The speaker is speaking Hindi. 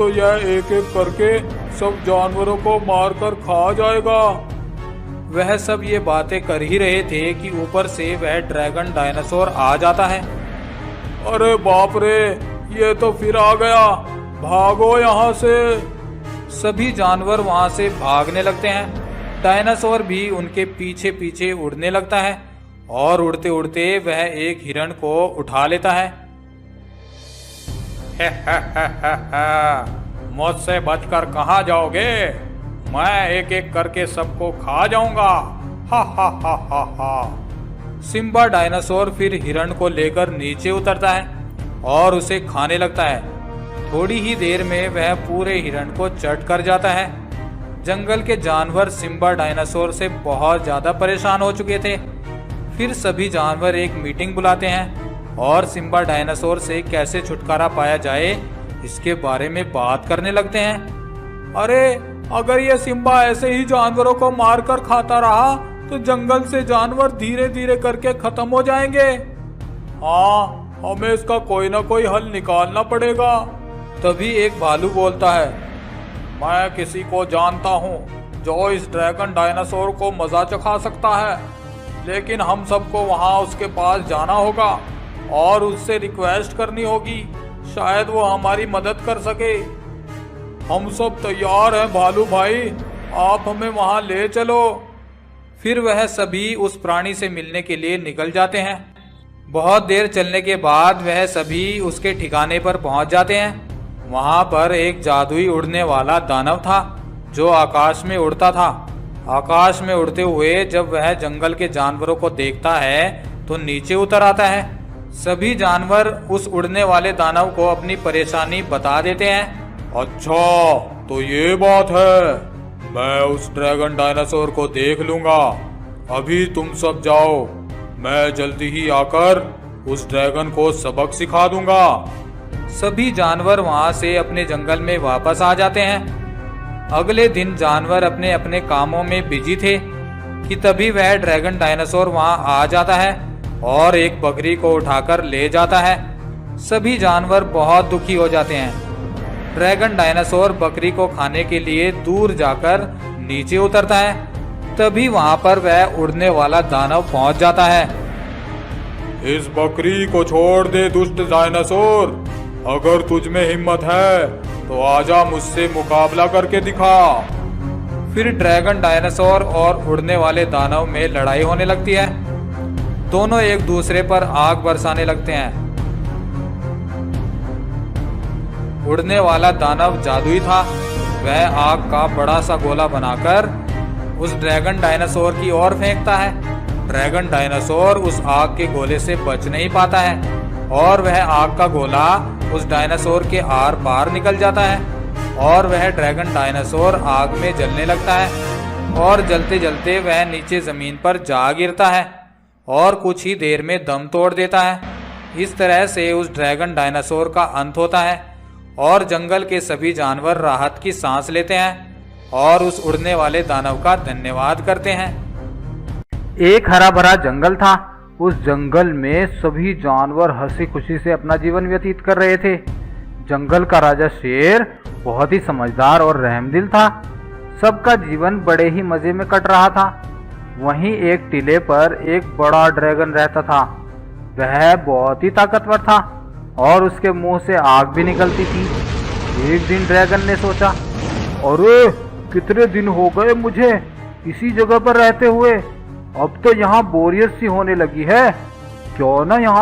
तो यह एक एक करके सब जानवरों को मारकर खा जाएगा। वह सब ये बातें कर ही रहे थे कि ऊपर से वह ड्रैगन डायनासोर आ जाता है। अरे बाप रे, ये तो फिर आ गया, भागो यहाँ से। सभी जानवर वहां से भागने लगते हैं। डायनासोर भी उनके पीछे पीछे उड़ने लगता है और उड़ते उड़ते वह एक हिरण को उठा लेता है। मुझसे बचकर कहाँ जाओगे? मैं एक एक करके सबको खा जाऊंगा। हा हा हा हा हा। सिम्बा डायनासोर फिर हिरण को लेकर नीचे उतरता है और उसे खाने लगता है। थोड़ी ही देर में वह पूरे हिरण को चट कर जाता है। जंगल के जानवर सिम्बा डायनासोर से बहुत ज्यादा परेशान हो चुके थे। फिर सभी जानवर एक मीटिंग बुलाते हैं और सिम्बा डायनासोर से कैसे छुटकारा पाया जाए इसके बारे में बात करने लगते हैं। अरे अगर ये सिम्बा ऐसे ही जानवरों को मारकर खाता रहा तो जंगल से जानवर धीरे धीरे करके खत्म हो जाएंगे। हाँ, हमें इसका कोई ना कोई हल निकालना पड़ेगा। तभी एक भालू बोलता है, मैं किसी को जानता हूँ जो इस ड्रैगन डायनासोर को मजा चखा सकता है, लेकिन हम सबको वहाँ उसके पास जाना होगा और उससे रिक्वेस्ट करनी होगी, शायद वो हमारी मदद कर सके। हम सब तैयार हैं भालू भाई, आप हमें वहाँ ले चलो। फिर वह सभी उस प्राणी से मिलने के लिए निकल जाते हैं। बहुत देर चलने के बाद वह सभी उसके ठिकाने पर पहुंच जाते हैं। वहां पर एक जादुई उड़ने वाला दानव था जो आकाश में उड़ता था। आकाश में उड़ते हुए जब वह जंगल के जानवरों को देखता है तो नीचे उतर आता है। सभी जानवर उस उड़ने वाले दानव को अपनी परेशानी बता देते हैं। अच्छा तो ये बात है, मैं उस ड्रैगन डायनासोर को देख लूंगा। अभी तुम सब जाओ, मैं जल्दी ही आकर उस ड्रैगन को सबक सिखा दूंगा। सभी जानवर वहां से अपने जंगल में वापस आ जाते हैं। अगले दिन जानवर अपने अपने कामों में बिजी थे कि तभी वह ड्रैगन डायनासोर वहां आ जाता है और एक बकरी को उठाकर ले जाता है। सभी जानवर बहुत दुखी हो जाते हैं। ड्रैगन डायनासोर बकरी को खाने के लिए दूर जाकर नीचे उतरता है। तभी वहां पर वह उड़ने वाला दानव पहुंच जाता है। इस बकरी को छोड़ दे दुष्ट डायनासोर, अगर तुझ में हिम्मत है तो आजा मुझसे मुकाबला करके दिखा। फिर ड्रैगन डायनासोर और उड़ने वाले दानव में लड़ाई होने लगती है। दोनों एक दूसरे पर आग बरसाने लगते हैं। उड़ने वाला दानव जादुई था। वह आग का बड़ा सा गोला बनाकर उस ड्रैगन डायनासोर की ओर फेंकता है। ड्रैगन डायनासोर उस आग के गोले से बच नहीं पाता है और वह आग का गोला उस डायनासोर के आर पार निकल जाता है और वह ड्रैगन डायनासोर आग में जलने लगता है और जलते जलते वह नीचे जमीन पर जा गिरता है और कुछ ही देर में दम तोड़ देता है। इस तरह से उस ड्रैगन डायनासोर का अंत होता है और जंगल के सभी जानवर राहत की सांस लेते हैं और उस उड़ने वाले दानव का धन्यवाद करते हैं। एक हरा भरा जंगल था। उस जंगल में सभी जानवर हंसी खुशी से अपना जीवन व्यतीत कर रहे थे। जंगल का राजा शेर बहुत ही समझदार और रहमदिल था। सबका जीवन बड़े ही मजे में कट रहा था। वहीं एक टीले पर एक बड़ा ड्रैगन रहता था। वह बहुत ही ताकतवर था और उसके मुंह से आग भी निकलती थी। एक दिन ड्रैगन ने सोचा, अरे कितने दिन हो गए मुझे इसी जगह पर रहते हुए, अब तो यहाँ बोरियत सी होने लगी है, क्यों ना यहाँ